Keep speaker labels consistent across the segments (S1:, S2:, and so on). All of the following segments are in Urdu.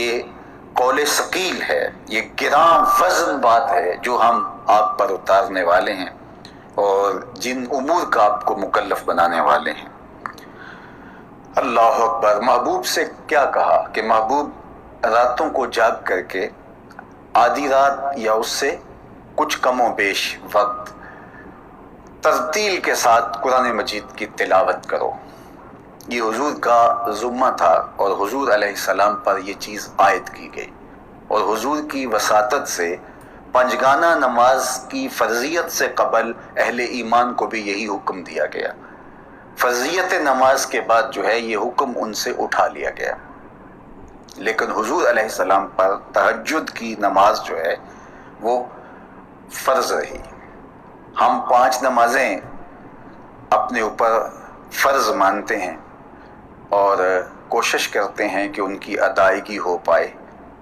S1: یہ قول ثقیل ہے، یہ گراں وزن بات ہے جو ہم آپ پر اتارنے والے ہیں اور جن امور کا آپ کو مکلف بنانے والے ہیں۔ اللہ اکبر۔ محبوب سے کیا کہا کہ محبوب راتوں کو جاگ کر کے آدھی رات یا اس سے کچھ کم و بیش وقت ترتیل کے ساتھ قرآن مجید کی تلاوت کرو۔ یہ حضور کا ذمہ تھا اور حضور علیہ السلام پر یہ چیز عائد کی گئی، اور حضور کی وساطت سے پنجگانہ نماز کی فرضیت سے قبل اہل ایمان کو بھی یہی حکم دیا گیا۔ فرضیت نماز کے بعد جو ہے یہ حکم ان سے اٹھا لیا گیا، لیکن حضور علیہ السلام پر تہجد کی نماز جو ہے وہ فرض رہی۔ ہم 5 نمازیں اپنے اوپر فرض مانتے ہیں اور کوشش کرتے ہیں کہ ان کی ادائیگی ہو پائے،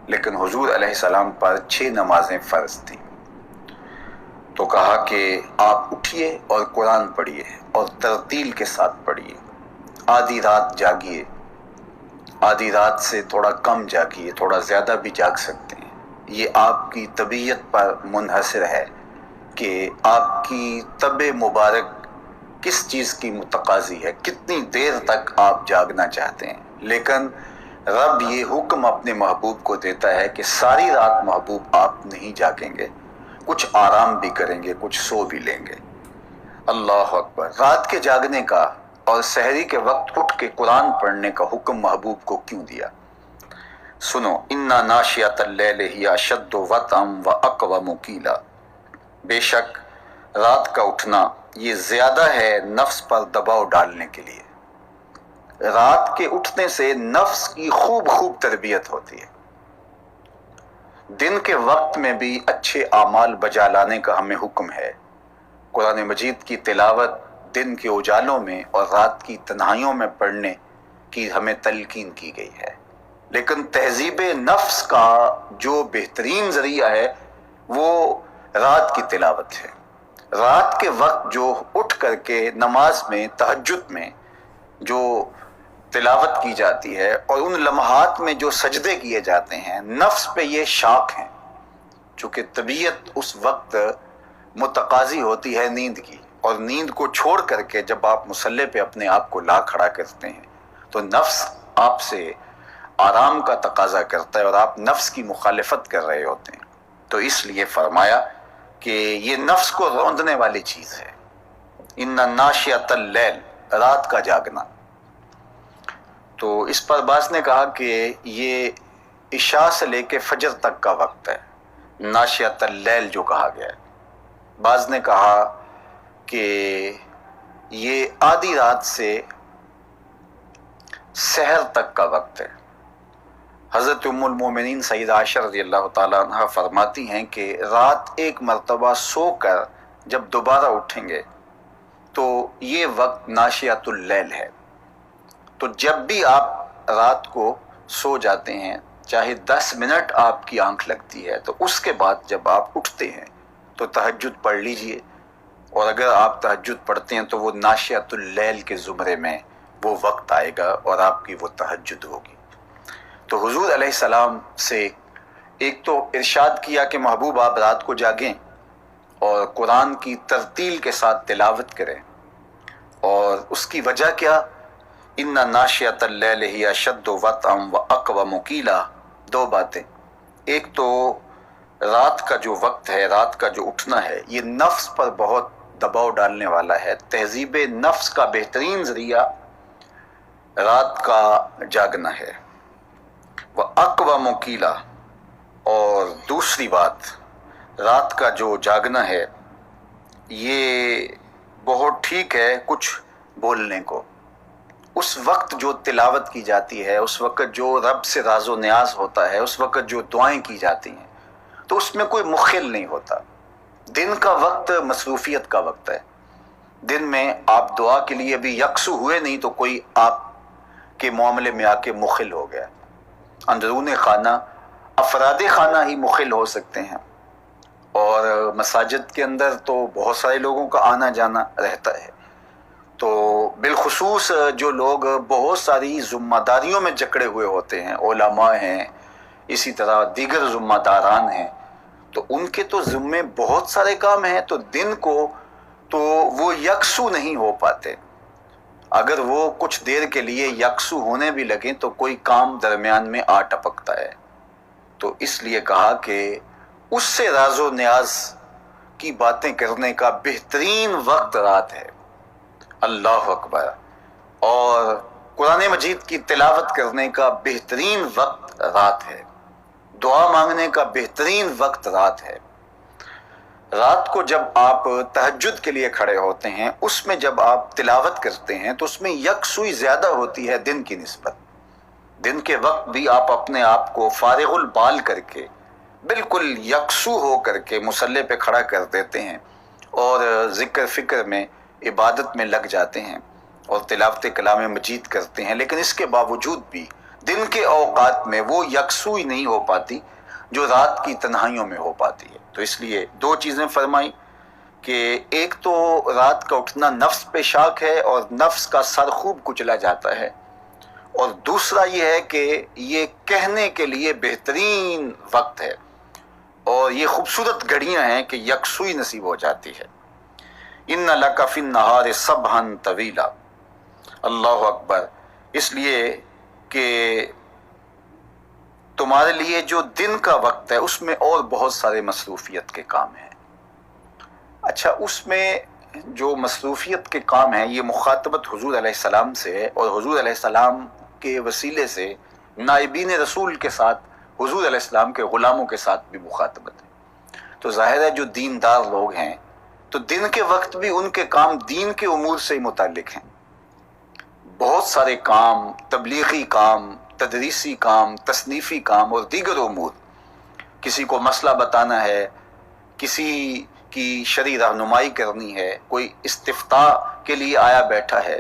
S1: لیکن حضور علیہ السلام پر 6 نمازیں فرض تھیں۔ تو کہا کہ آپ اٹھیے اور قرآن پڑھیے اور ترتیل کے ساتھ پڑھیے، آدھی رات جاگیے، آدھی رات سے تھوڑا کم جاگیے، تھوڑا زیادہ بھی جاگ سکتے ہیں۔ یہ آپ کی طبیعت پر منحصر ہے کہ آپ کی طب مبارک کس چیز کی متقاضی ہے، کتنی دیر تک آپ جاگنا چاہتے ہیں۔ لیکن رب یہ حکم اپنے محبوب کو دیتا ہے کہ ساری رات محبوب آپ نہیں جاگیں گے، کچھ آرام بھی کریں گے، کچھ سو بھی لیں گے۔ اللہ اکبر۔ رات کے جاگنے کا اور سحری کے وقت اٹھ کے قرآن پڑھنے کا حکم محبوب کو کیوں دیا؟ سنو، اِنَّ نَاشِئَةَ اللَّيْلِ هِیَ أَشَدُّ وَطْئًا وَأَقْوَمُ قِیلًا، بے شک رات کا اٹھنا یہ زیادہ ہے نفس پر دباؤ ڈالنے کے لیے۔ رات کے اٹھنے سے نفس کی خوب تربیت ہوتی ہے۔ دن کے وقت میں بھی اچھے اعمال بجا لانے کا ہمیں حکم ہے۔ قرآن مجید کی تلاوت دن کے اجالوں میں اور رات کی تنہائیوں میں پڑھنے کی ہمیں تلقین کی گئی ہے، لیکن تہذیب نفس کا جو بہترین ذریعہ ہے وہ رات کی تلاوت ہے۔ رات کے وقت جو اٹھ کر کے نماز میں، تہجد میں جو تلاوت کی جاتی ہے اور ان لمحات میں جو سجدے کیے جاتے ہیں، نفس پہ یہ شاق ہیں، چونکہ طبیعت اس وقت متقاضی ہوتی ہے نیند کی، اور نیند کو چھوڑ کر کے جب آپ مصلی پہ اپنے آپ کو لا کھڑا کرتے ہیں تو نفس آپ سے آرام کا تقاضا کرتا ہے اور آپ نفس کی مخالفت کر رہے ہوتے ہیں۔ تو اس لیے فرمایا کہ یہ نفس کو روندنے والی چیز ہے۔ اِنَّ نَاشِئَةَ اللَّیْلِ، رات کا جاگنا۔ تو اس پر بعض نے کہا کہ یہ عشاء سے لے کے فجر تک کا وقت ہے، ناشئۃ اللیل جو کہا گیا ہے۔ بعض نے کہا کہ یہ آدھی رات سے سحر تک کا وقت ہے۔ حضرت ام المومنین سیدہ عائشہ رضی اللہ تعالیٰ عنہ فرماتی ہیں کہ رات ایک مرتبہ سو کر جب دوبارہ اٹھیں گے تو یہ وقت ناشئۃ اللیل ہے۔ تو جب بھی آپ رات کو سو جاتے ہیں، چاہے 10 منٹ آپ کی آنکھ لگتی ہے، تو اس کے بعد جب آپ اٹھتے ہیں تو تہجد پڑھ لیجئے، اور اگر آپ تہجد پڑھتے ہیں تو وہ ناشئۃ اللیل کے زمرے میں وہ وقت آئے گا اور آپ کی وہ تہجد ہوگی۔ تو حضور علیہ السلام سے ایک تو ارشاد کیا کہ محبوب آپ رات کو جاگیں اور قرآن کی ترتیل کے ساتھ تلاوت کریں، اور اس کی وجہ کیا؟ اِنَّ نَاشِئَةَ اللَّیْلِ هِیَ أَشَدُّ وَطْئًا وَأَقْوَمُ قِیلًا۔ 2 باتیں، ایک تو رات کا جو وقت ہے، رات کا جو اٹھنا ہے، یہ نفس پر بہت دباؤ ڈالنے والا ہے۔ تہذیب نفس کا بہترین ذریعہ رات کا جاگنا ہے۔ وَأَقْوَمُ قِیلًا، اور دوسری بات، رات کا جو جاگنا ہے یہ بہت ٹھیک ہے کچھ بولنے کو، اس وقت جو تلاوت کی جاتی ہے، اس وقت جو رب سے راز و نیاز ہوتا ہے، اس وقت جو دعائیں کی جاتی ہیں، تو اس میں کوئی مخل نہیں ہوتا۔ دن کا وقت مصروفیت کا وقت ہے۔ دن میں آپ دعا کے لیے بھی یکسو ہوئے نہیں تو کوئی آپ کے معاملے میں آ کے مخل ہو گیا۔ اندرون خانہ، افراد خانہ ہی مخل ہو سکتے ہیں، اور مساجد کے اندر تو بہت سارے لوگوں کا آنا جانا رہتا ہے۔ تو بالخصوص جو لوگ بہت ساری ذمہ داریوں میں جکڑے ہوئے ہوتے ہیں، علماء ہیں اسی طرح دیگر ذمہ داران ہیں، تو ان کے تو ذمے بہت سارے کام ہیں، تو دن کو تو وہ یکسو نہیں ہو پاتے۔ اگر وہ کچھ دیر کے لیے یکسو ہونے بھی لگیں تو کوئی کام درمیان میں آ ٹپکتا ہے، تو اس لیے کہا کہ اس سے راز و نیاز کی باتیں کرنے کا بہترین وقت رات ہے۔ اللہ اکبر۔ اور قرآن مجید کی تلاوت کرنے کا بہترین وقت رات ہے، دعا مانگنے کا بہترین وقت رات ہے۔ رات کو جب آپ تہجد کے لیے کھڑے ہوتے ہیں، اس میں جب آپ تلاوت کرتے ہیں تو اس میں یکسوئی زیادہ ہوتی ہے دن کی نسبت۔ دن کے وقت بھی آپ اپنے آپ کو فارغ البال کر کے بالکل یکسو ہو کر کے مصلی پہ کھڑا کر دیتے ہیں اور ذکر فکر میں عبادت میں لگ جاتے ہیں اور تلاوت کلام مجید کرتے ہیں، لیکن اس کے باوجود بھی دن کے اوقات میں وہ یکسوئی نہیں ہو پاتی جو رات کی تنہائیوں میں ہو پاتی ہے۔ تو اس لیے دو چیزیں فرمائی کہ ایک تو رات کا اٹھنا نفس پہ شاک ہے اور نفس کا سر خوب کچلا جاتا ہے، اور دوسرا یہ ہے کہ یہ کہنے کے لیے بہترین وقت ہے اور یہ خوبصورت گھڑیاں ہیں کہ یکسوئی نصیب ہو جاتی ہے۔ ان لک فی النہار سبحا طویلا، اللہ اکبر۔ اس لیے کہ تمہارے لیے جو دن کا وقت ہے اس میں اور بہت سارے مصروفیت کے کام ہیں۔ اچھا، اس میں جو مصروفیت کے کام ہیں یہ مخاطبت حضور علیہ السلام سے ہے، اور حضور علیہ السلام کے وسیلے سے نائبین رسول کے ساتھ، حضور علیہ السلام کے غلاموں کے ساتھ بھی مخاطبت ہے۔ تو ظاہر ہے جو دیندار لوگ ہیں تو دن کے وقت بھی ان کے کام دین کے امور سے ہی متعلق ہیں۔ بہت سارے کام، تبلیغی کام، تدریسی کام، تصنیفی کام اور دیگر امور، کسی کو مسئلہ بتانا ہے، کسی کی شرعی رہنمائی کرنی ہے، کوئی استفتاء کے لیے آیا بیٹھا ہے،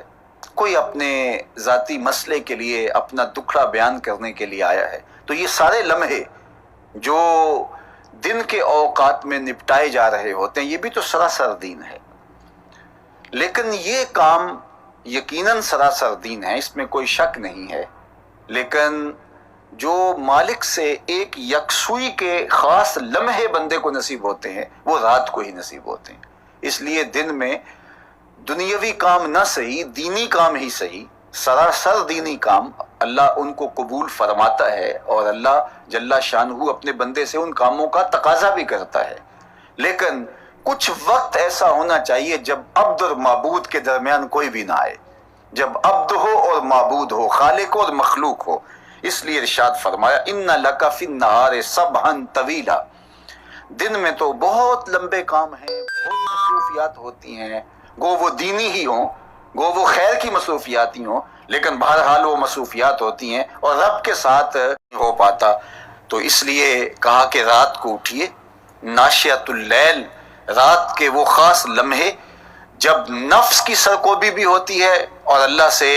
S1: کوئی اپنے ذاتی مسئلے کے لیے اپنا دکھڑا بیان کرنے کے لیے آیا ہے، تو یہ سارے لمحے جو دن کے اوقات میں نپٹائے جا رہے ہوتے ہیں یہ بھی تو سراسر دین ہے۔ لیکن یہ کام یقیناً سراسر دین ہے، اس میں کوئی شک نہیں ہے، لیکن جو مالک سے ایک یکسوئی کے خاص لمحے بندے کو نصیب ہوتے ہیں وہ رات کو ہی نصیب ہوتے ہیں۔ اس لیے دن میں دنیاوی کام نہ صحیح، دینی کام ہی صحیح، سراسر دینی کام اللہ ان کو قبول فرماتا ہے، اور اللہ جل شانہ اپنے بندے سے ان کاموں کا تقاضا بھی کرتا ہے۔ لیکن کچھ وقت ایسا ہونا چاہیے جب عبد اور معبود کے درمیان کوئی بھی نہ آئے، جب عبد ہو اور معبود ہو، خالق اور مخلوق ہو۔ اس لیے ارشاد فرمایا ان لک فی النہار سبحا طویلا، دن میں تو بہت لمبے کام ہیں، بہت مصروفیات ہوتی ہیں، گو وہ دینی ہی ہوں، گو وہ خیر کی مصروفیات ہی ہوں، لیکن بہرحال وہ مصروفیات ہوتی ہیں اور رب کے ساتھ نہیں ہو پاتا۔ تو اس لیے کہا کہ رات کو اٹھیے، ناشیۃ اللیل، رات کے وہ خاص لمحے جب نفس کی سرکوبی بھی ہوتی ہے اور اللہ سے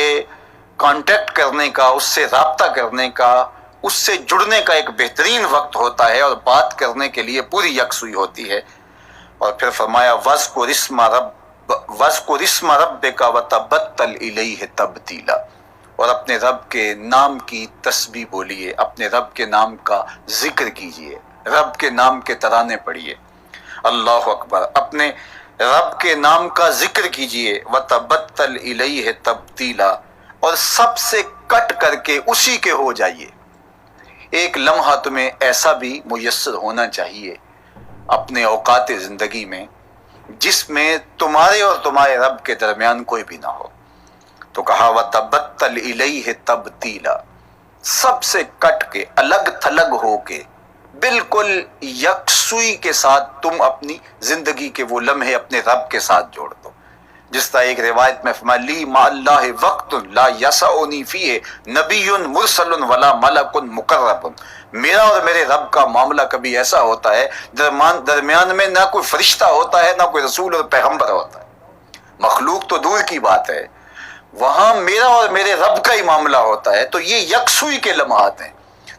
S1: کانٹیکٹ کرنے کا، اس سے رابطہ کرنے کا، اس سے جڑنے کا ایک بہترین وقت ہوتا ہے اور بات کرنے کے لیے پوری یکسوئی ہوتی ہے۔ اور پھر فرمایا وَاذْكُرِ اسْمَ رَبِّكَ وَتَبَتَّلْ إِلَيْهِ تَبْتِيلًا، اور اپنے رب کے نام کی تسبیح بولیے، اپنے رب کے نام کا ذکر کیجئے، رب کے نام کے ترانے پڑھیے۔ اللہ اکبر، اپنے رب کے نام کا ذکر کیجئے، وَتَبَتَّلْ إِلَيْهِ تَبْتِيلًا، اور سب سے کٹ کر کے اسی کے ہو جائیے۔ ایک لمحہ تمہیں ایسا بھی میسر ہونا چاہیے اپنے اوقات زندگی میں جس میں تمہارے اور تمہارے رب کے درمیان کوئی بھی نہ ہو۔ تو کہا وَتَبَتَّلْ إِلَيْهِ تَبْتِيلًا، سب سے کٹ کے، الگ تھلگ ہو کے، بالکل یکسوئی کے ساتھ تم اپنی زندگی کے وہ لمحے اپنے رب کے ساتھ جوڑ دو۔ جس طرح ایک روایت میں فرمایا لی مع اللہ وقت لا یسعنی فیہ نبی مرسل ولا ملک مقرب، میرا اور میرے رب کا معاملہ کبھی ایسا ہوتا ہے درمیان میں نہ کوئی فرشتہ ہوتا ہے، نہ کوئی رسول اور پیغمبر ہوتا ہے، مخلوق تو دور کی بات ہے، وہاں میرا اور میرے رب کا ہی معاملہ ہوتا ہے۔ تو یہ یکسوئی کے لمحات ہیں،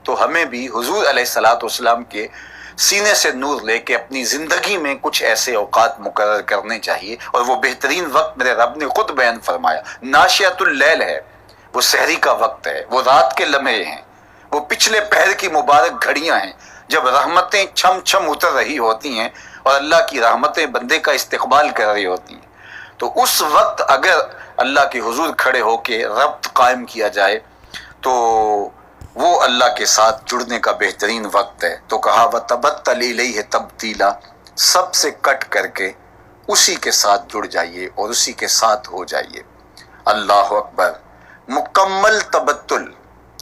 S1: تو ہمیں بھی حضور علیہ الصلوۃ والسلام کے سینے سے نور لے کے اپنی زندگی میں کچھ ایسے اوقات مقرر کرنے چاہیے، اور وہ بہترین وقت میرے رب نے خود بیان فرمایا ناشیۃ اللیل ہے، وہ سحری کا وقت ہے، وہ رات کے لمحے ہیں، وہ پچھلے پہر کی مبارک گھڑیاں ہیں جب رحمتیں چھم چھم اتر رہی ہوتی ہیں اور اللہ کی رحمتیں بندے کا استقبال کر رہی ہوتی ہیں. تو اس وقت اگر اللہ کے حضور کھڑے ہو کے ربط قائم کیا جائے تو وہ اللہ کے ساتھ جڑنے کا بہترین وقت ہے. تو کہا وَتَبَتَّلْ إِلَيْهِ تَبْتِيلًا، سب سے کٹ کر کے اسی کے ساتھ جڑ جائیے اور اسی کے ساتھ ہو جائیے. اللہ اکبر. مکمل تبتل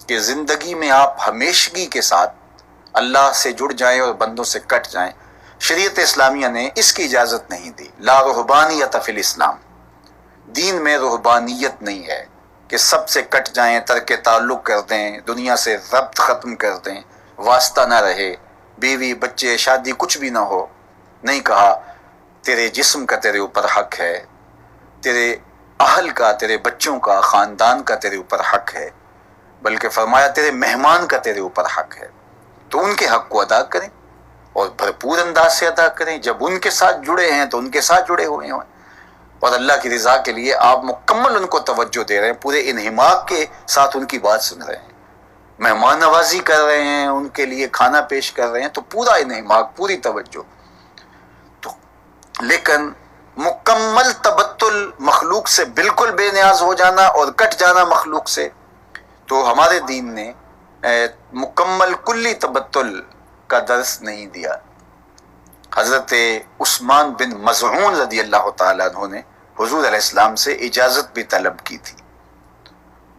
S1: کہ زندگی میں آپ ہمیشگی کے ساتھ اللہ سے جڑ جائیں اور بندوں سے کٹ جائیں. شریعت اسلامیہ نے اس کی اجازت نہیں دی. لا رہبانیت فی الاسلام، دین میں رہبانیت نہیں ہے کہ سب سے کٹ جائیں، ترک تعلق کر دیں، دنیا سے ربط ختم کر دیں، واسطہ نہ رہے، بیوی بچے شادی کچھ بھی نہ ہو. نہیں کہا تیرے جسم کا تیرے اوپر حق ہے، تیرے اہل کا، تیرے بچوں کا، خاندان کا تیرے اوپر حق ہے، بلکہ فرمایا تیرے مہمان کا تیرے اوپر حق ہے. تو ان کے حق کو ادا کریں اور بھرپور انداز سے ادا کریں. جب ان کے ساتھ جڑے ہیں تو ان کے ساتھ جڑے ہوئے ہیں اور اللہ کی رضا کے لیے آپ مکمل ان کو توجہ دے رہے ہیں، پورے انہماک کے ساتھ ان کی بات سن رہے ہیں، مہمان نوازی کر رہے ہیں، ان کے لیے کھانا پیش کر رہے ہیں، تو پورا انہماک، پوری توجہ. تو لیکن مکمل تبتل، مخلوق سے بالکل بے نیاز ہو جانا اور کٹ جانا مخلوق سے، تو ہمارے دین نے مکمل کلی تبتل کا درس نہیں دیا. حضرت عثمان بن مظعون رضی اللہ تعالیٰ عنہ نے حضور علیہ السلام سے اجازت بھی طلب کی تھی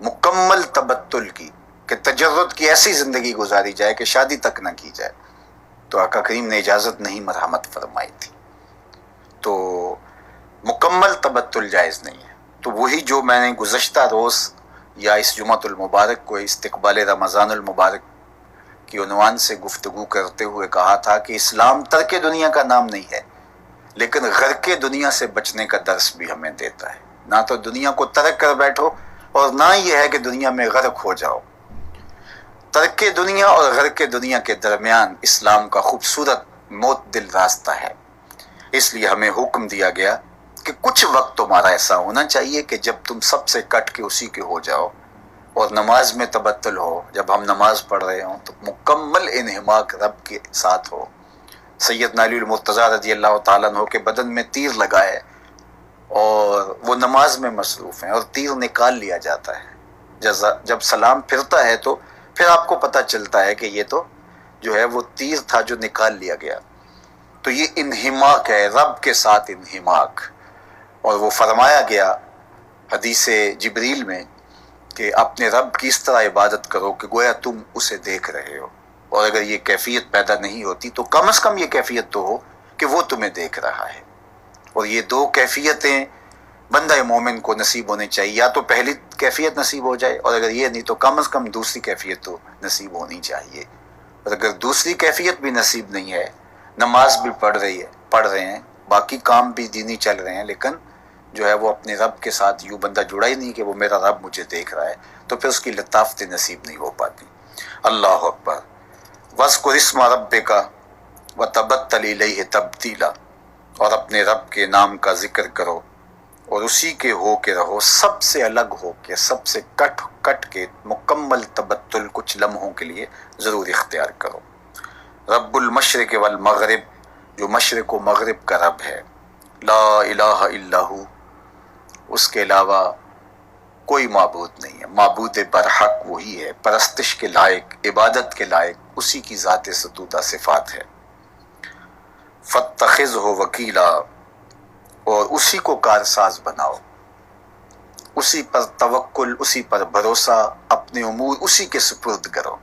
S1: مکمل تبتل کی، کہ تجرد کی ایسی زندگی گزاری جائے کہ شادی تک نہ کی جائے. تو آقا کریم نے اجازت نہیں مرحمت فرمائی تھی. تو مکمل تبتل جائز نہیں ہے. تو وہی جو میں نے گزشتہ روز یا اس جمعۃ المبارک کو استقبال رمضان المبارک کی عنوان سے گفتگو کرتے ہوئے کہا تھا کہ اسلام ترک دنیا کا نام نہیں ہے، لیکن غرق دنیا سے بچنے کا درس بھی ہمیں دیتا ہے. نہ تو دنیا کو ترک کر بیٹھو اور نہ یہ ہے کہ دنیا میں غرق ہو جاؤ. ترک دنیا اور غرق دنیا کے درمیان اسلام کا خوبصورت معتدل راستہ ہے. اس لیے ہمیں حکم دیا گیا کہ کچھ وقت تمہارا ایسا ہونا چاہیے کہ جب تم سب سے کٹ کے اسی کے ہو جاؤ اور نماز میں تبتل ہو. جب ہم نماز پڑھ رہے ہوں تو مکمل انہماک رب کے ساتھ ہو. سیدنا علی المرتضیٰ رضی اللہ تعالیٰ عنہ کے بدن میں تیر لگا ہے اور وہ نماز میں مصروف ہیں اور تیر نکال لیا جاتا ہے. جب سلام پھرتا ہے تو پھر آپ کو پتہ چلتا ہے کہ یہ تو جو ہے وہ تیر تھا جو نکال لیا گیا. تو یہ انہماک ہے، رب کے ساتھ انہماک. اور وہ فرمایا گیا حدیث جبریل میں کہ اپنے رب کی اس طرح عبادت کرو کہ گویا تم اسے دیکھ رہے ہو. اور اگر یہ کیفیت پیدا نہیں ہوتی تو کم از کم یہ کیفیت تو ہو کہ وہ تمہیں دیکھ رہا ہے. اور یہ دو کیفیتیں بندہ مومن کو نصیب ہونی چاہیے. یا تو پہلی کیفیت نصیب ہو جائے، اور اگر یہ نہیں تو کم از کم دوسری کیفیت تو نصیب ہونی چاہیے. اور اگر دوسری کیفیت بھی نصیب نہیں ہے، نماز بھی پڑھ رہے ہیں، باقی کام بھی دینی چل رہے ہیں، لیکن جو ہے وہ اپنے رب کے ساتھ یوں بندہ جڑا ہی نہیں کہ وہ میرا رب مجھے دیکھ رہا ہے، تو پھر اس کی لطافتیں نصیب نہیں ہو پاتی. اللہ اکبر. وَاذْكُرِ اسْمَ رَبِّكَ وَتَبَتَّلْ إِلَيْهِ تَبْتِيلًا، اور اپنے رب کے نام کا ذکر کرو اور اسی کے ہو کے رہو، سب سے الگ ہو کے، سب سے کٹ کے مکمل تبتل کچھ لمحوں کے لیے ضرور اختیار کرو. رب المشرق والمغرب، جو مشرق و مغرب کا رب ہے، لا الہ الا ہو، اس کے علاوہ کوئی معبود نہیں ہے. معبود برحق وہی ہے، پرستش کے لائق، عبادت کے لائق اسی کی ذات ستودہ صفات ہے. فاتخذہ وکیلا، اور اسی کو کارساز بناؤ، اسی پر توکل، اسی پر بھروسہ، اپنے امور اسی کے سپرد کرو.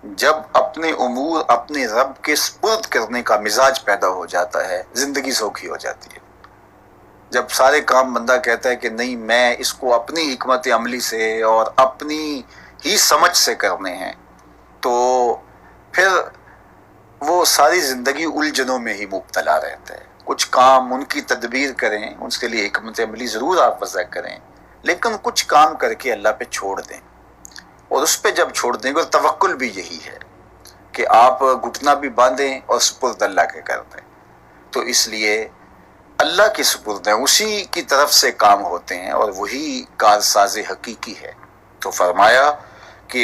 S1: جب اپنے امور اپنے رب کے سپرد کرنے کا مزاج پیدا ہو جاتا ہے، زندگی سوکھی ہو جاتی ہے. جب سارے کام بندہ کہتا ہے کہ نہیں میں اس کو اپنی حکمت عملی سے اور اپنی ہی سمجھ سے کرنے ہیں، تو پھر وہ ساری زندگی الجھنوں میں ہی مبتلا رہتا ہے. کچھ کام ان کی تدبیر کریں، ان کے لیے حکمت عملی ضرور آپ وضع کریں، لیکن کچھ کام کر کے اللہ پہ چھوڑ دیں. اور اس پہ جب چھوڑ دیں گے، اور توکل بھی یہی ہے کہ آپ گھٹنا بھی باندھیں اور سپرد اللہ کے کر دیں. تو اس لیے اللہ کی سپرد ہیں، اسی کی طرف سے کام ہوتے ہیں اور وہی کارساز حقیقی ہے. تو فرمایا کہ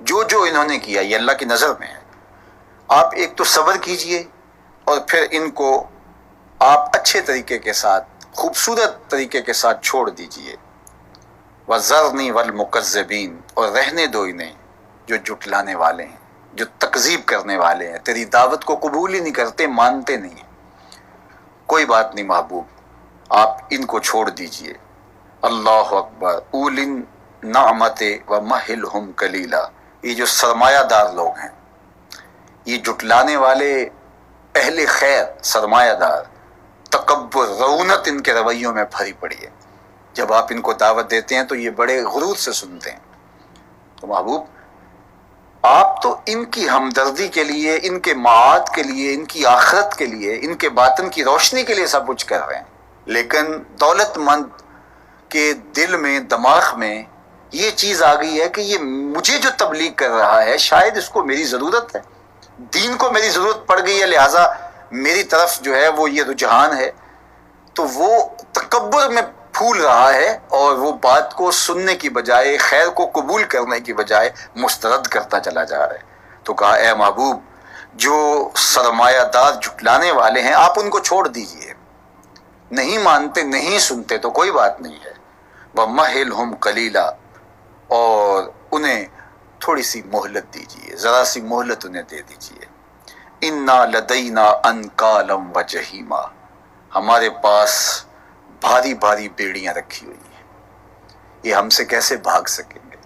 S1: جو انہوں نے کیا یہ اللہ کی نظر میں ہے. آپ ایک تو صبر کیجئے اور پھر ان کو آپ اچھے طریقے کے ساتھ خوبصورت طریقے کے ساتھ چھوڑ دیجئے. وَذَرْنِي وَالْمُكَذِّبِينَ اور رہنے دو انہیں جو جھٹلانے والے ہیں، جو تکذیب کرنے والے ہیں، تیری دعوت کو قبول ہی نہیں کرتے، مانتے نہیں ہیں. کوئی بات نہیں محبوب، آپ ان کو چھوڑ دیجئے. اللہ اکبر. اولی نعمت ومہلہم قلیلا. یہ جو سرمایہ دار لوگ ہیں، یہ جھٹلانے والے اہل خیر سرمایہ دار، تکبر رعونت ان کے رویوں میں بھری پڑی ہے. جب آپ ان کو دعوت دیتے ہیں تو یہ بڑے غرور سے سنتے ہیں. تو محبوب آپ تو ان کی ہمدردی کے لیے، ان کے معاد کے لیے، ان کی آخرت کے لیے، ان کے باطن کی روشنی کے لیے سب کچھ کر رہے ہیں، لیکن دولت مند کے دل میں، دماغ میں یہ چیز آ گئی ہے کہ یہ مجھے جو تبلیغ کر رہا ہے شاید اس کو میری ضرورت ہے، دین کو میری ضرورت پڑ گئی ہے، لہٰذا میری طرف جو ہے وہ یہ رجحان ہے. تو وہ تکبر میں پھول رہا ہے اور وہ بات کو سننے کی بجائے، خیر کو قبول کرنے کی بجائے مسترد کرتا چلا جا رہا ہے. تو کہا اے محبوب جو سرمایہ دار جھٹلانے والے ہیں آپ ان کو چھوڑ دیجئے، نہیں مانتے نہیں سنتے تو کوئی بات نہیں ہے. وَمَهِّلْهُمْ قَلِيلًا اور انہیں تھوڑی سی مہلت دیجئے، ذرا سی مہلت انہیں دے دیجئے. اِنَّا لَدَيْنَا أَنْكَالًا وَجَحِيمًا ہمارے پاس بھاری بھاری بیڑیاں رکھی ہوئی ہیں، یہ ہم سے کیسے بھاگ سکیں گے.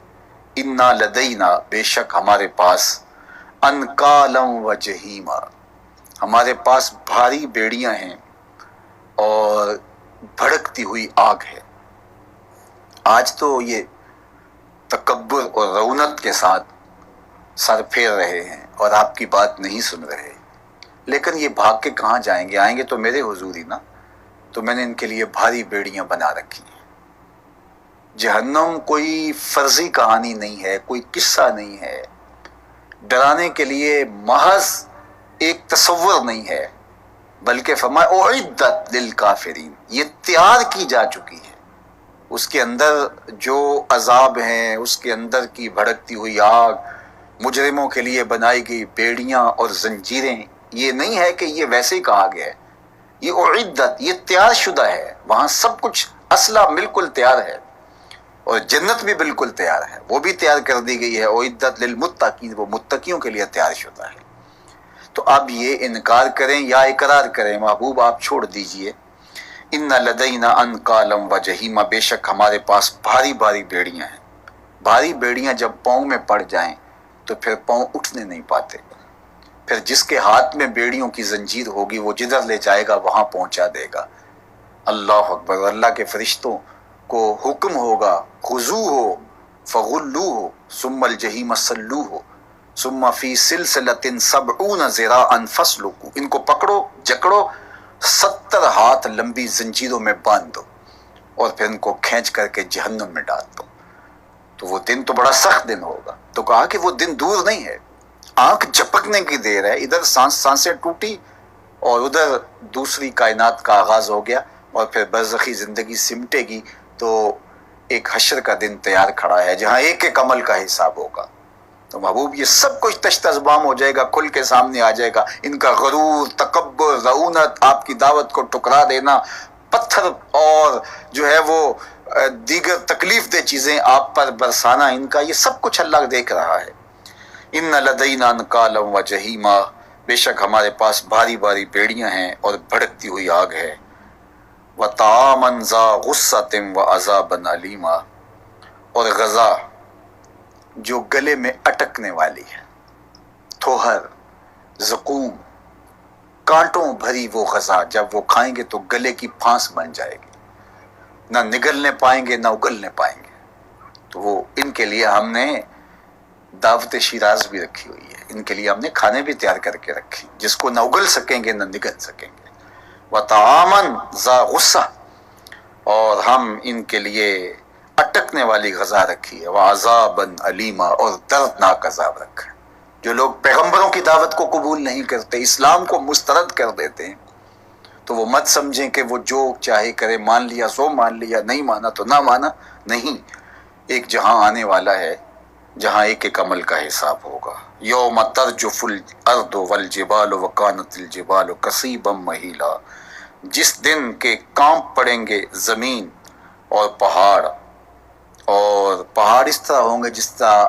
S1: اِنَّا لَدَيْنَا بے شک ہمارے پاس أَنْكَالًا وَجَحِيمًا ہمارے پاس بھاری بیڑیاں ہیں اور بھڑکتی ہوئی آگ ہے. آج تو یہ تکبر اور رعونت کے ساتھ سر پھیر رہے ہیں اور آپ کی بات نہیں سن رہے، لیکن یہ بھاگ کے کہاں جائیں گے؟ آئیں گے تو میرے حضور ہی نا. تو میں نے ان کے لیے بھاری بیڑیاں بنا رکھی ہیں. جہنم کوئی فرضی کہانی نہیں ہے، کوئی قصہ نہیں ہے، ڈرانے کے لیے محض ایک تصور نہیں ہے، بلکہ فرمایا اعدت للکافرین یہ تیار کی جا چکی ہے. اس کے اندر جو عذاب ہیں، اس کے اندر کی بھڑکتی ہوئی آگ، مجرموں کے لیے بنائی گئی بیڑیاں اور زنجیریں، یہ نہیں ہے کہ یہ ویسے ہی کہا گیا ہے، یہ اعدت یہ تیار شدہ ہے. وہاں سب کچھ اسلحہ بالکل تیار ہے اور جنت بھی بالکل تیار ہے، وہ بھی تیار کر دی گئی ہے. اعدت للمتقین وہ متقیوں کے لیے تیار شدہ ہے. تو اب یہ انکار کریں یا اقرار کریں محبوب آپ چھوڑ دیجئے. ان لدینا انکالا وجحیما بے شک ہمارے پاس بھاری بھاری بیڑیاں ہیں. بھاری بیڑیاں جب پاؤں میں پڑ جائیں تو پھر پاؤں اٹھنے نہیں پاتے. پھر جس کے ہاتھ میں بیڑیوں کی زنجیر ہوگی وہ جدھر لے جائے گا وہاں پہنچا دے گا. اللہ اکبر. اللہ کے فرشتوں کو حکم ہوگا خذوہ فغلوہ ثم الجحیم صلوہ ثم فی سلسلۃ 70 ذراعا فاسلکوہ ان کو پکڑو جکڑو 70 ہاتھ لمبی زنجیروں میں باندھ دو اور پھر ان کو کھینچ کر کے جہنم میں ڈال دو. تو وہ دن تو بڑا سخت دن ہوگا. تو کہا کہ وہ دن دور نہیں ہے، آنکھ جھپکنے کی دیر ہے. ادھر سانسیں ٹوٹی اور ادھر دوسری کائنات کا آغاز ہو گیا اور پھر برزخی زندگی سمٹے گی. تو ایک حشر کا دن تیار کھڑا ہے جہاں ایک ایک عمل کا حساب ہوگا. تو محبوب یہ سب کچھ تشت ازبام ہو جائے گا، کھل کے سامنے آ جائے گا. ان کا غرور، تکبر، رعونت، آپ کی دعوت کو ٹکرا دینا، پتھر اور جو ہے وہ دیگر تکلیف دہ چیزیں آپ پر برسانا، ان کا یہ سب کچھ اللہ دیکھ رہا ہے. ان لدینا انکالا وجحیما بے شک ہمارے پاس بھاری بھاری بیڑیاں ہیں اور بھڑکتی ہوئی آگ ہے. وطعاما ذا غصۃ وعذابا الیما اور غذا جو گلے میں اٹکنے والی ہے، تھوہر، زقوم، کانٹوں بھری وہ غذا جب وہ کھائیں گے تو گلے کی پھانس بن جائے گی، نہ نگلنے پائیں گے نہ اگلنے پائیں گے. تو وہ ان کے لیے ہم نے دعوت شیراز بھی رکھی ہوئی ہے، ان کے لیے ہم نے کھانے بھی تیار کر کے رکھے جس کو نہ اگل سکیں گے نہ نگل سکیں گے. وطعاما ذا غصہ اور ہم ان کے لیے اٹکنے والی غذا رکھی ہے. وعذابا الیما اور دردناک عذاب رکھا ہے. جو لوگ پیغمبروں کی دعوت کو قبول نہیں کرتے، اسلام کو مسترد کر دیتے ہیں، تو وہ مت سمجھیں کہ وہ جو چاہے کرے، مان لیا سو مان لیا، نہیں مانا تو نہ مانا. نہیں، ایک جہاں آنے والا ہے جہاں ایک ایک عمل کا حساب ہوگا. یوم ترجف الارض والجبال وکانت الجبال کثیبا مہیلا، جس دن کے کانپ پڑیں گے زمین اور پہاڑ، اور پہاڑ اس طرح ہوں گے جس طرح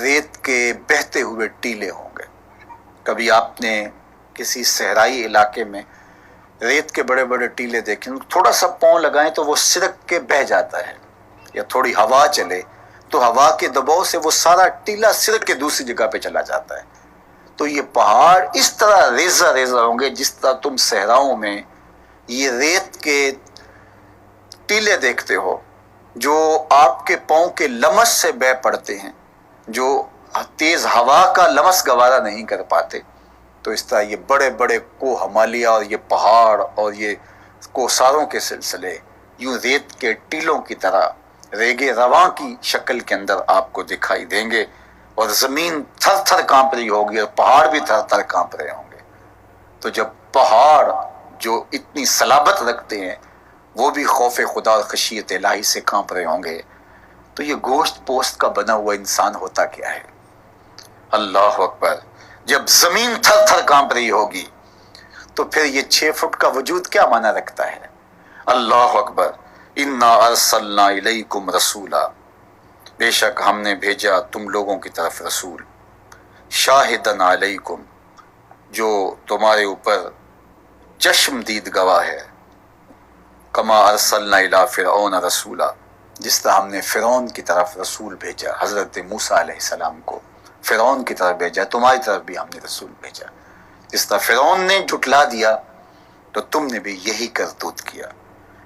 S1: ریت کے بہتے ہوئے ٹیلے ہوں گے. کبھی آپ نے کسی صحرائی علاقے میں ریت کے بڑے بڑے ٹیلے دیکھیں، تھوڑا سا پاؤں لگائیں تو وہ سرک کے بہہ جاتا ہے، یا تھوڑی ہوا چلے تو ہوا کے دباؤ سے وہ سارا ٹیلا سرک کے دوسری جگہ پہ چلا جاتا ہے. تو یہ پہاڑ اس طرح ریزہ ریزہ ہوں گے جس طرح تم صحراؤں میں یہ ریت کے ٹیلے دیکھتے ہو جو آپ کے پاؤں کے لمس سے بہ پڑتے ہیں، جو تیز ہوا کا لمس گوارا نہیں کر پاتے. تو اس طرح یہ بڑے بڑے کوہ ہمالیہ اور یہ پہاڑ اور یہ کوساروں کے سلسلے یوں ریت کے ٹیلوں کی طرح ریگے رواں کی شکل کے اندر آپ کو دکھائی دیں گے، اور زمین تھر تھر کانپ رہی ہوگی اور پہاڑ بھی تھر تھر کانپ رہے ہوں گے. تو جب پہاڑ جو اتنی صلابت رکھتے ہیں وہ بھی خوف خدا اور خشیت الہی سے کانپ رہے ہوں گے، تو یہ گوشت پوست کا بنا ہوا انسان ہوتا کیا ہے؟ اللہ اکبر. جب زمین تھر تھر کانپ رہی ہوگی تو پھر یہ 6 فٹ کا وجود کیا معنی رکھتا ہے؟ اللہ اکبر. انا ارسلنا الیکم رسولا، بے شک ہم نے بھیجا تم لوگوں کی طرف رسول، شاہدن علیکم، جو تمہارے اوپر چشم دید گواہ ہے، کما ارسلنا الی فرعون رسولا، جس طرح ہم نے فرعون کی طرف رسول بھیجا، حضرت موسیٰ علیہ السلام کو فرعون کی طرف بھیجا، تمہاری طرف بھی ہم نے رسول بھیجا. جس طرح فرعون نے جھٹلا دیا تو تم نے بھی یہی کرتوت کیا.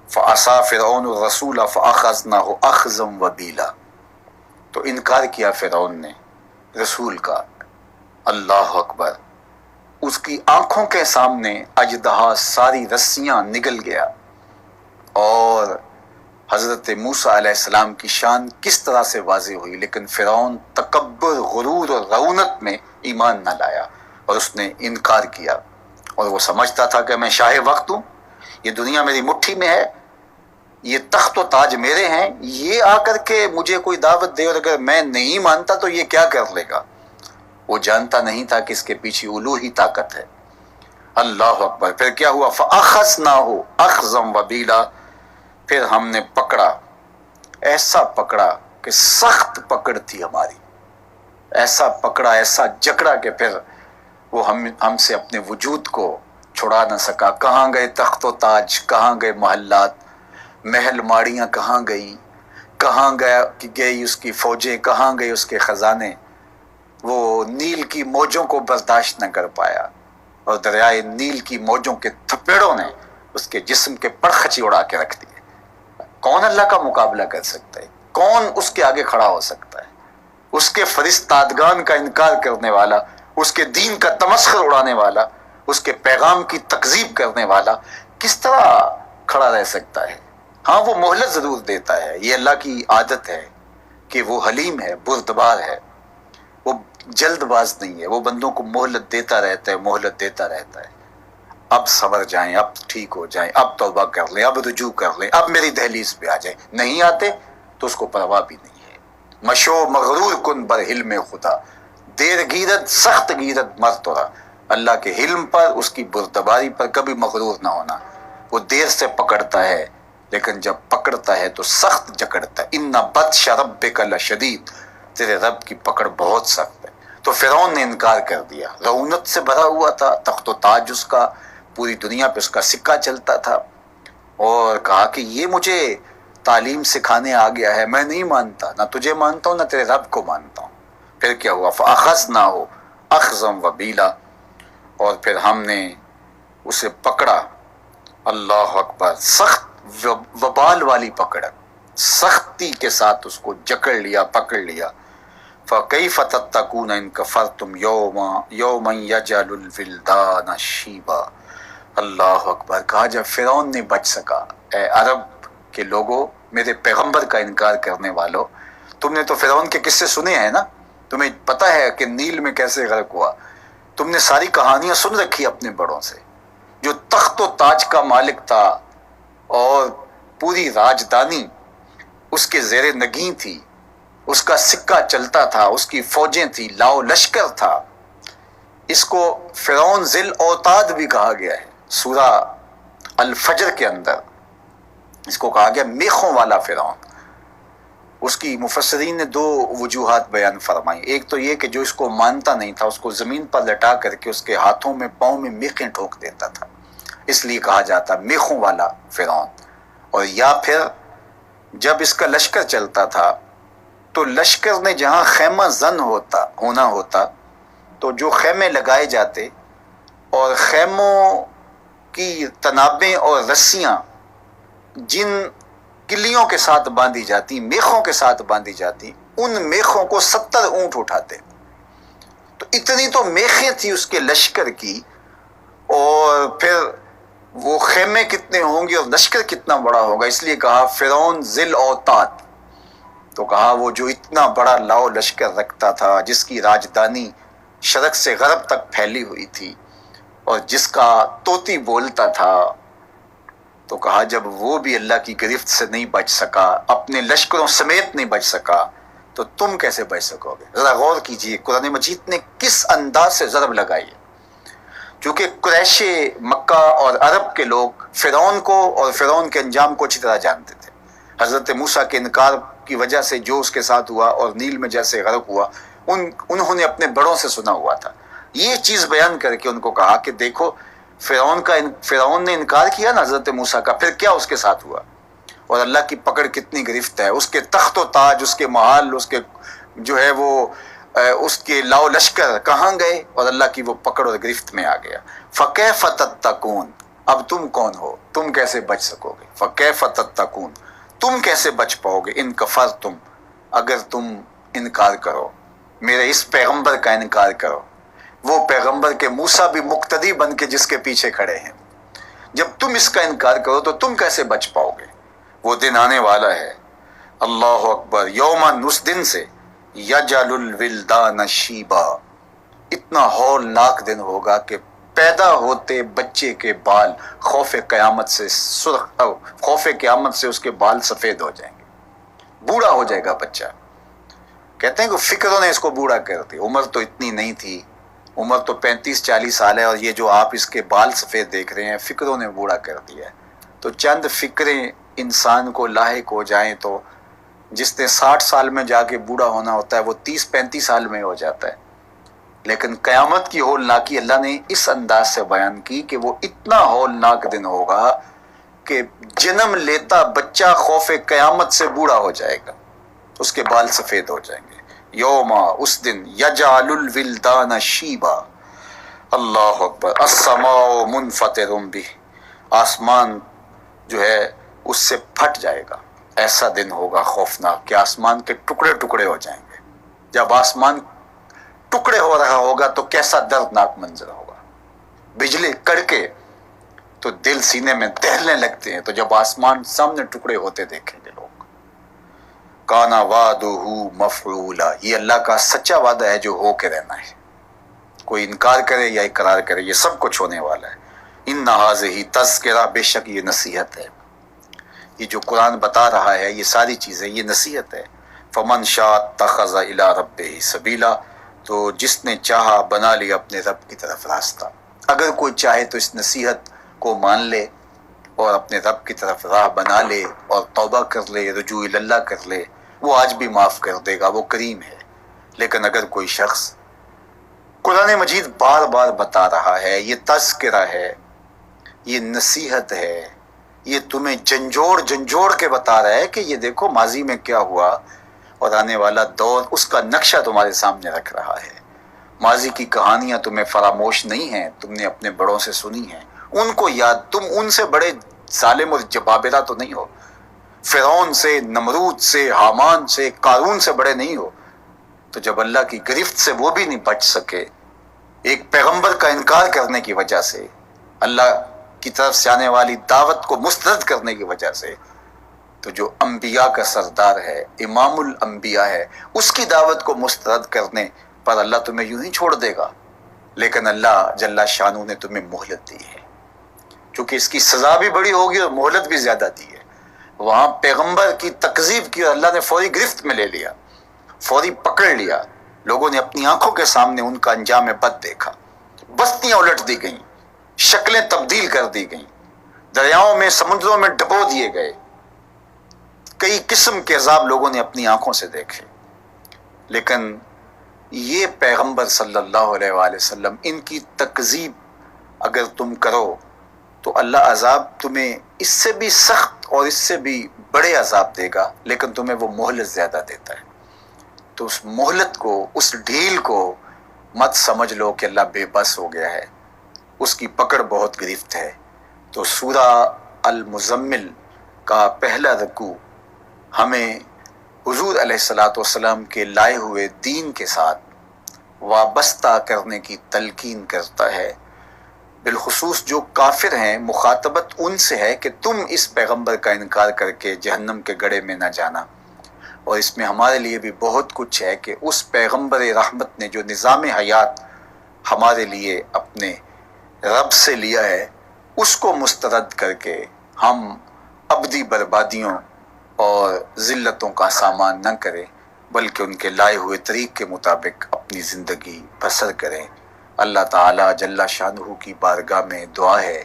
S1: فعصا فرعون الرسول فاخذناہ اخذا وبیلا، تو انکار کیا فرعون نے رسول کا. اللہ اکبر. اس کی آنکھوں کے سامنے اژدہا ساری رسیاں نگل گیا، اور حضرت موسیٰ علیہ السلام کی شان کس طرح سے واضح ہوئی. لیکن فرعون تکبر، غرور اور رعونت میں ایمان نہ لایا اور اس نے انکار کیا، اور وہ سمجھتا تھا کہ میں شاہ وقت ہوں، یہ دنیا میری مٹھی میں ہے، یہ تخت و تاج میرے ہیں، یہ آ کر کے مجھے کوئی دعوت دے اور اگر میں نہیں مانتا تو یہ کیا کر لے گا. وہ جانتا نہیں تھا کہ اس کے پیچھے الوہی طاقت ہے. اللہ اکبر. پھر کیا ہوا؟ فَأَخَذْنَاهُ أَخْذًا وَبِيلًا، پھر ہم نے پکڑا، ایسا پکڑا کہ سخت پکڑ تھی ہماری، ایسا پکڑا، ایسا جکڑا کہ پھر وہ ہم سے اپنے وجود کو چھڑا نہ سکا. کہاں گئے تخت و تاج، کہاں گئے محلات، محل ماڑیاں کہاں گئی، کہاں گئی اس کی فوجیں، کہاں گئے اس کے خزانے. وہ نیل کی موجوں کو برداشت نہ کر پایا، اور دریائے نیل کی موجوں کے تھپیڑوں نے اس کے جسم کے پرخچی اڑا کے رکھ دیے. کون اللہ کا مقابلہ کر سکتا ہے؟ کون اس کے آگے کھڑا ہو سکتا ہے؟ اس کے فرستادگان کا انکار کرنے والا، اس کے دین کا تمسخر اڑانے والا، اس کے پیغام کی تکذیب کرنے والا کس طرح کھڑا رہ سکتا ہے؟ ہاں وہ مہلت ضرور دیتا ہے، یہ اللہ کی عادت ہے کہ وہ حلیم ہے، بردبار ہے، وہ جلد باز نہیں ہے، وہ بندوں کو مہلت دیتا رہتا ہے، مہلت دیتا رہتا ہے. اب صبر جائیں، اب ٹھیک ہو جائیں، اب توبہ کر لیں، اب رجوع کر لیں، اب میری دہلیز پہ آ جائیں. نہیں آتے تو اس کو پرواہ بھی نہیں ہے. مشو مغرور کن بر حلم خدا، دیر گیرت سخت گیرت مر تورا. اللہ کے حلم پر، اس کی بردباری پر کبھی مغرور نہ ہونا. وہ دیر سے پکڑتا ہے لیکن جب پکڑتا ہے تو سخت جکڑتا ہے. ان بطش ربک لشدید، تیرے رب کی پکڑ بہت سخت ہے. تو فرعون نے انکار کر دیا، رعونت سے بھرا ہوا تھا، تخت و تاج اس کا، پوری دنیا پہ اس کا سکہ چلتا تھا، اور کہا کہ یہ مجھے تعلیم سکھانے آ گیا ہے، میں نہیں مانتا، نہ تجھے مانتا ہوں نہ تیرے رب کو مانتا ہوں. پھر کیا ہوا؟ فَأَخَذْنَاهُ أَخْذًا وَبِيلًا، اور پھر ہم نے اسے پکڑا. اللہ اکبر. سخت وبال والی پکڑ، سختی کے ساتھ اس کو جکڑ لیا، پکڑ لیا. فَكَيْفَ تَتَّقُونَ إِن كَفَرْتُمْ يَوْمًا يَجْعَلُ الْوِلْدَانَ شِيبًا. اللہ اکبر. کہا جب فرعون نہیں بچ سکا، اے عرب کے لوگوں، میرے پیغمبر کا انکار کرنے والوں، تم نے تو فرعون کے قصے سنے ہیں نا، تمہیں پتہ ہے کہ نیل میں کیسے غرق ہوا، تم نے ساری کہانیاں سن رکھی اپنے بڑوں سے. جو تخت و تاج کا مالک تھا اور پوری راجدانی اس کے زیر نگیں تھی، اس کا سکہ چلتا تھا، اس کی فوجیں تھی، لاؤ لشکر تھا. اس کو فرعون ذی الاوتاد بھی کہا گیا ہے. سورہ الفجر کے اندر اس کو کہا گیا میخوں والا فرعون. اس کی مفسرین نے 2 وجوہات بیان فرمائی. ایک تو یہ کہ جو اس کو مانتا نہیں تھا اس کو زمین پر لٹا کر کے اس کے ہاتھوں میں پاؤں میں میخیں ٹھوک دیتا تھا، اس لیے کہا جاتا میخوں والا فرعون. اور یا پھر جب اس کا لشکر چلتا تھا تو لشکر نے جہاں خیمہ زن ہونا ہوتا تو جو خیمے لگائے جاتے اور خیموں کی تنابیں اور رسیاں جن کلیوں کے ساتھ باندھی جاتی، میخوں کے ساتھ باندھی جاتی، ان میخوں کو 70 اونٹ اٹھاتے. تو اتنی تو میخیں تھی اس کے لشکر کی، اور پھر وہ خیمے کتنے ہوں گے اور لشکر کتنا بڑا ہوگا. اس لیے کہا فرعون ذی الاوتاد. تو کہا وہ جو اتنا بڑا لاؤ لشکر رکھتا تھا، جس کی راجدھانی شرق سے غرب تک پھیلی ہوئی تھی اور جس کا طوطی بولتا تھا، تو کہا جب وہ بھی اللہ کی گرفت سے نہیں بچ سکا، اپنے لشکروں سمیت نہیں بچ سکا، تو تم کیسے بچ سکو گے؟ ذرا غور کیجئے قرآن مجید نے کس انداز سے ضرب لگائی ہے. چونکہ قریش مکہ اور عرب کے لوگ فرعون کو اور فرعون کے انجام کو اچھی طرح جانتے تھے. حضرت موسیٰ کے انکار کی وجہ سے جو اس کے ساتھ ہوا اور نیل میں جیسے غرق ہوا، انہوں نے اپنے بڑوں سے سنا ہوا تھا. یہ چیز بیان کر کے ان کو کہا کہ دیکھو فرعون نے انکار کیا نا حضرت موسیٰ کا، پھر کیا اس کے ساتھ ہوا، اور اللہ کی پکڑ کتنی گرفت ہے. اس کے تخت و تاج، اس کے محل، اس کے جو ہے وہ اس کے لاؤ لشکر کہاں گئے، اور اللہ کی وہ پکڑ اور گرفت میں آ گیا. فَكَيْفَ تَتَّقُونَ، اب تم کون ہو، تم کیسے بچ سکو گے. فَكَيْفَ تَتَّقُونَ، تم کیسے بچ پاؤ گے. ان کفرتم، اگر تم انکار کرو، میرے اس پیغمبر کا انکار کرو، وہ پیغمبر کے موسیٰ بھی مقتدی بن کے جس کے پیچھے کھڑے ہیں. جب تم اس کا انکار کرو تو تم کیسے بچ پاؤ گے. وہ دن آنے والا ہے، اللہ اکبر، یومن، اس دن سے، یجعل الولدان شیبا، اتنا ہولناک دن ہوگا کہ پیدا ہوتے بچے کے بال خوف قیامت سے خوف قیامت سے اس کے بال سفید ہو جائیں گے، بوڑھا ہو جائے گا بچہ. کہتے ہیں کہ فکروں نے اس کو بوڑھا کر دیا. عمر تو اتنی نہیں تھی، عمر تو 35-40 سال ہے، اور یہ جو آپ اس کے بال سفید دیکھ رہے ہیں فکروں نے بوڑھا کر دیا ہے. تو چند فکریں انسان کو لاحق ہو جائیں تو جس نے 60 سال میں جا کے بوڑھا ہونا ہوتا ہے وہ 30-35 سال میں ہو جاتا ہے. لیکن قیامت کی ہولناکی اللہ نے اس انداز سے بیان کی کہ وہ اتنا ہولناک دن ہوگا کہ جنم لیتا بچہ خوف قیامت سے بوڑھا ہو جائے گا، اس کے بال سفید ہو جائیں گے. یوما، اس دن، یجعل الولدان شیبا، اللہ اکبر، السماء منفطر بہ، آسمان جو ہے اس سے پھٹ جائے گا. ایسا دن ہوگا خوفناک کہ آسمان کے ٹکڑے ٹکڑے ہو جائیں گے. جب آسمان ٹکڑے ہو رہا ہوگا تو کیسا دردناک منظر ہوگا. بجلی کڑکے تو دل سینے میں دہلنے لگتے ہیں، تو جب آسمان سامنے ٹکڑے ہوتے دیکھیں گے لوگ. کانا وعدہ مفعولا، یہ اللہ کا سچا وعدہ ہے جو ہو کے رہنا ہے. کوئی انکار کرے یا اقرار کرے، یہ سب کچھ ہونے والا ہے. ان ھذہ تذکرہ، بے شک یہ نصیحت ہے. یہ جو قرآن بتا رہا ہے یہ ساری چیزیں یہ نصیحت ہے. فمن شاء اتخذ الی ربہ سبیلا، تو جس نے چاہا بنا لیا اپنے رب کی طرف راستہ. اگر کوئی چاہے تو اس نصیحت کو مان لے اور اپنے رب کی طرف راہ بنا لے اور توبہ کر لے، رجوع اللہ کر لے، وہ آج بھی معاف کر دے گا، وہ کریم ہے. لیکن اگر کوئی شخص، قرآن مجید بار بار بتا رہا ہے، یہ تذکرہ ہے، یہ نصیحت ہے، یہ تمہیں جھنجھوڑ کے بتا رہا ہے کہ یہ دیکھو ماضی میں کیا ہوا اور آنے والا دور، اس کا نقشہ تمہارے سامنے رکھ رہا ہے. ماضی کی کہانیاں تمہیں فراموش نہیں ہیں، تم نے اپنے بڑوں سے سنی ہیں، ان کو یاد، تم ان سے بڑے ظالم اور جبابرہ تو نہیں ہو. فرعون سے، نمرود سے، حامان سے، قارون سے بڑے نہیں ہو. تو جب اللہ کی گرفت سے وہ بھی نہیں بچ سکے ایک پیغمبر کا انکار کرنے کی وجہ سے، اللہ کی طرف سے آنے والی دعوت کو مسترد کرنے کی وجہ سے، تو جو انبیاء کا سردار ہے، امام الانبیاء ہے، اس کی دعوت کو مسترد کرنے پر اللہ تمہیں یوں ہی چھوڑ دے گا. لیکن اللہ جل شانہ نے تمہیں مہلت دی ہے، چونکہ اس کی سزا بھی بڑی ہوگی اور مہلت بھی زیادہ دی ہے. وہاں پیغمبر کی تکذیب کی اور اللہ نے فوری گرفت میں لے لیا. فوری پکڑ لیا، لوگوں نے اپنی آنکھوں کے سامنے ان کا انجام بد دیکھا، بستیاں الٹ دی گئیں، شکلیں تبدیل کر دی گئیں، دریاؤں میں سمندروں میں ڈبو دیے گئے، کئی قسم کے عذاب لوگوں نے اپنی آنکھوں سے دیکھے۔ لیکن یہ پیغمبر صلی اللہ علیہ وآلہ وسلم، ان کی تکذیب اگر تم کرو تو اللہ عذاب تمہیں اس سے بھی سخت اور اس سے بھی بڑے عذاب دے گا، لیکن تمہیں وہ مہلت زیادہ دیتا ہے۔ تو اس مہلت کو، اس ڈھیل کو مت سمجھ لو کہ اللہ بے بس ہو گیا ہے، اس کی پکڑ بہت گرفت ہے۔ تو سورہ المزمل کا پہلا رکوع ہمیں حضور علیہ السلام کے لائے ہوئے دین کے ساتھ وابستہ کرنے کی تلقین کرتا ہے۔ بالخصوص جو کافر ہیں، مخاطبت ان سے ہے کہ تم اس پیغمبر کا انکار کر کے جہنم کے گڑھے میں نہ جانا۔ اور اس میں ہمارے لیے بھی بہت کچھ ہے کہ اس پیغمبر رحمت نے جو نظام حیات ہمارے لیے اپنے رب سے لیا ہے، اس کو مسترد کر کے ہم ابدی بربادیوں اور ذلتوں کا سامان نہ کریں، بلکہ ان کے لائے ہوئے طریق کے مطابق اپنی زندگی بسر کریں۔ اللہ تعالیٰ جل شانہ کی بارگاہ میں دعا ہے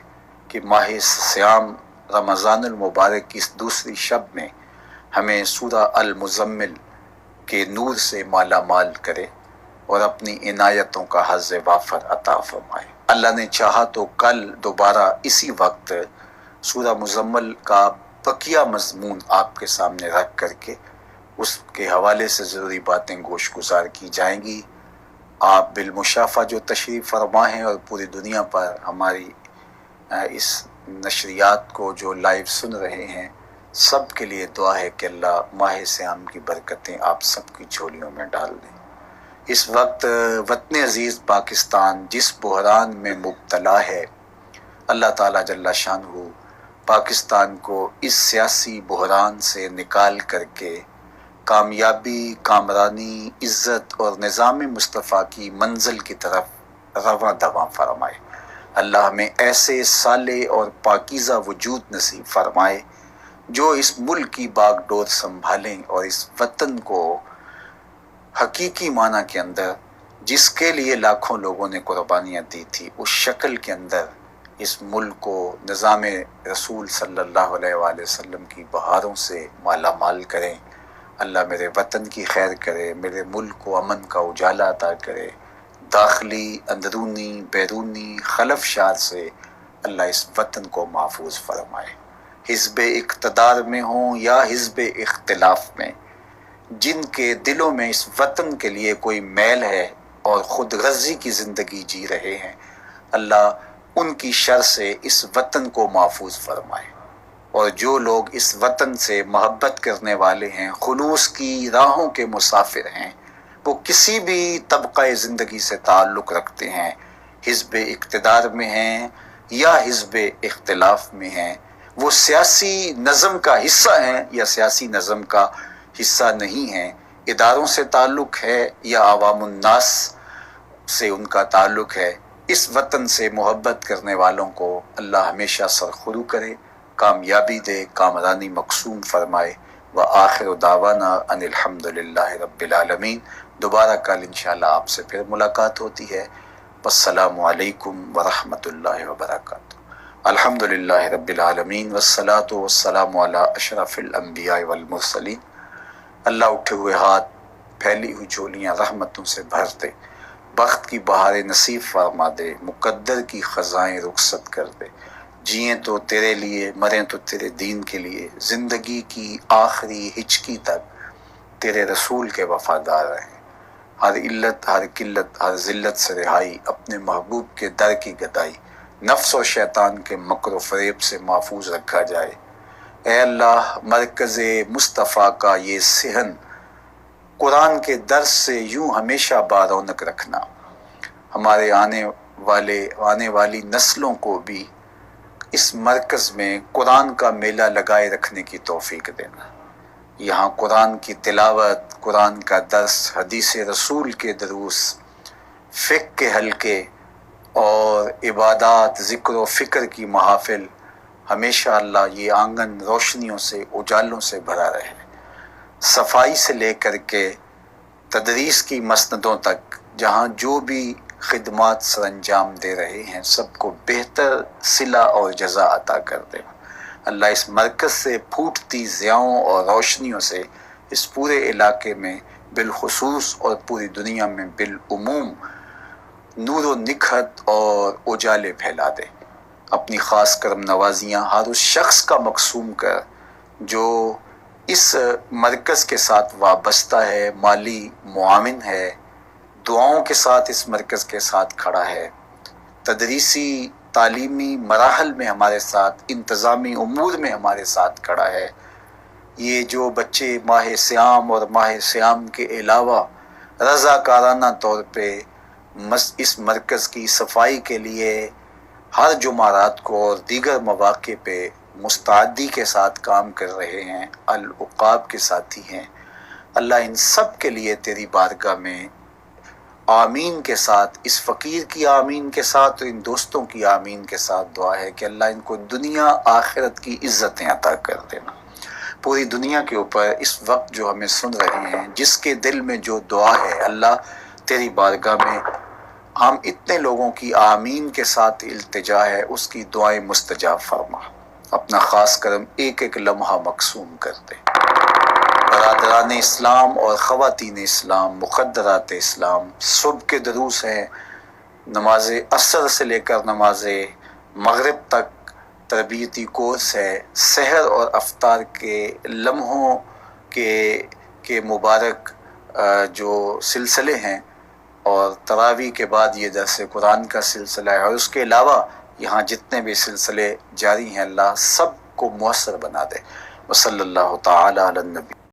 S1: کہ ماہ صیام رمضان المبارک کی اس دوسری شب میں ہمیں سورہ المزمل کے نور سے مالا مال کرے اور اپنی عنایتوں کا حظ وافر عطا فرمائے۔ اللہ نے چاہا تو کل دوبارہ اسی وقت سورہ مزمل کا بقیہ مضمون آپ کے سامنے رکھ کر کے اس کے حوالے سے ضروری باتیں گوش گزار کی جائیں گی۔ آپ بالمشافہ جو تشریف فرما ہیں اور پوری دنیا پر ہماری اس نشریات کو جو لائیو سن رہے ہیں، سب کے لیے دعا ہے کہ اللہ ماہ صیام کی برکتیں آپ سب کی جھولیوں میں ڈال دیں۔ اس وقت وطن عزیز پاکستان جس بحران میں مبتلا ہے، اللہ تعالیٰ جل شانہ پاکستان کو اس سیاسی بحران سے نکال کر کے کامیابی، کامرانی، عزت اور نظام مصطفیٰ کی منزل کی طرف رواں دواں فرمائے۔ اللہ ہمیں ایسے صالح اور پاکیزہ وجود نصیب فرمائے جو اس ملک کی باغ ڈور سنبھالیں اور اس وطن کو حقیقی معنی کے اندر جس کے لیے لاکھوں لوگوں نے قربانیاں دی تھی، اس شکل کے اندر اس ملک کو نظام رسول صلی اللہ علیہ وآلہ وسلم کی بہاروں سے مالا مال کریں۔ اللہ میرے وطن کی خیر کرے، میرے ملک کو امن کا اجالا عطا کرے، داخلی، اندرونی، بیرونی خلف شار سے اللہ اس وطن کو محفوظ فرمائے۔ حزب اقتدار میں ہوں یا حزب اختلاف میں، جن کے دلوں میں اس وطن کے لیے کوئی میل ہے اور خود غرضی کی زندگی جی رہے ہیں، اللہ ان کی شر سے اس وطن کو محفوظ فرمائے۔ اور جو لوگ اس وطن سے محبت کرنے والے ہیں، خلوص کی راہوں کے مسافر ہیں، وہ کسی بھی طبقہ زندگی سے تعلق رکھتے ہیں، حزب اقتدار میں ہیں یا حزب اختلاف میں ہیں، وہ سیاسی نظم کا حصہ ہیں یا سیاسی نظم کا حصہ نہیں ہیں، اداروں سے تعلق ہے یا عوام الناس سے ان کا تعلق ہے، اس وطن سے محبت کرنے والوں کو اللہ ہمیشہ سرخرو کرے، کامیابی دے، کامرانی مقسوم فرمائے۔ وآخر دعوانا ان الحمد للہ رب العالمین۔ دوبارہ کل انشاءاللہ آپ سے پھر ملاقات ہوتی ہے۔ والسلام علیکم ورحمۃ اللہ وبرکاتہ۔ الحمد للہ رب العالمین والصلاة والسلام علی اشرف الانبیاء والمرسلین۔ اللہ اٹھے ہوئے ہاتھ، پھیلی ہوئی جھولیاں رحمتوں سے بھر دے، بخت کی بہاریں نصیب فرما دے، مقدر کی خزائیں رخصت کر دے، جئیں تو تیرے لیے، مریں تو تیرے دین کے لیے، زندگی کی آخری ہچکی تک تیرے رسول کے وفادار رہیں، ہر علت، ہر قلت، ہر ذلت سے رہائی، اپنے محبوب کے در کی گدائی، نفس و شیطان کے مکر و فریب سے محفوظ رکھا جائے۔ اے اللہ، مرکز مصطفیٰ کا یہ صحن قرآن کے درس سے یوں ہمیشہ بارونق رکھنا، ہمارے آنے والی نسلوں کو بھی اس مرکز میں قرآن کا میلہ لگائے رکھنے کی توفیق دینا۔ یہاں قرآن کی تلاوت، قرآن کا درس، حدیث رسول کے دروس، فقہ کے حلقے اور عبادات، ذکر و فکر کی محافل، ہمیشہ اللہ یہ آنگن روشنیوں سے، اجالوں سے بھرا رہے۔ صفائی سے لے کر کے تدریس کی مسندوں تک جہاں جو بھی خدمات سر انجام دے رہے ہیں سب کو بہتر صلہ اور جزا عطا کر دے۔ اللہ اس مرکز سے پھوٹتی ضیاؤں اور روشنیوں سے اس پورے علاقے میں بالخصوص اور پوری دنیا میں بالعموم نور و نکھت اور اجالے پھیلا دے۔ اپنی خاص کرم نوازیاں ہر اس شخص کا مقسوم کر جو اس مرکز کے ساتھ وابستہ ہے، مالی معاون ہے، دعاؤں کے ساتھ اس مرکز کے ساتھ کھڑا ہے، تدریسی تعلیمی مراحل میں ہمارے ساتھ، انتظامی امور میں ہمارے ساتھ کھڑا ہے۔ یہ جو بچے ماہ صیام اور ماہ صیام کے علاوہ رضاکارانہ طور پہ اس مرکز کی صفائی کے لیے ہر جمعرات کو اور دیگر مواقع پہ مستعدی کے ساتھ کام کر رہے ہیں، العقاب کے ساتھی ہیں، اللہ ان سب کے لیے تیری بارگاہ میں آمین کے ساتھ، اس فقیر کی آمین کے ساتھ اور ان دوستوں کی آمین کے ساتھ دعا ہے کہ اللہ ان کو دنیا آخرت کی عزتیں عطا کر دینا۔ پوری دنیا کے اوپر اس وقت جو ہمیں سن رہے ہیں، جس کے دل میں جو دعا ہے، اللہ تیری بارگاہ میں ہم اتنے لوگوں کی آمین کے ساتھ التجا ہے، اس کی دعائیں مستجاب فرما، اپنا خاص کرم ایک ایک لمحہ مقسوم کر دے۔ برادران اسلام اور خواتین اسلام، مقدرات اسلام، صبح کے دروس ہیں، نماز عصر سے لے کر نماز مغرب تک تربیتی کورس ہے، سحر اور افطار کے لمحوں کے مبارک جو سلسلے ہیں، اور تراویح کے بعد یہ درس قرآن کا سلسلہ ہے، اور اس کے علاوہ یہاں جتنے بھی سلسلے جاری ہیں، اللہ سب کو مؤثر بنا دے۔ وصلی اللہ تعالی علی النبی۔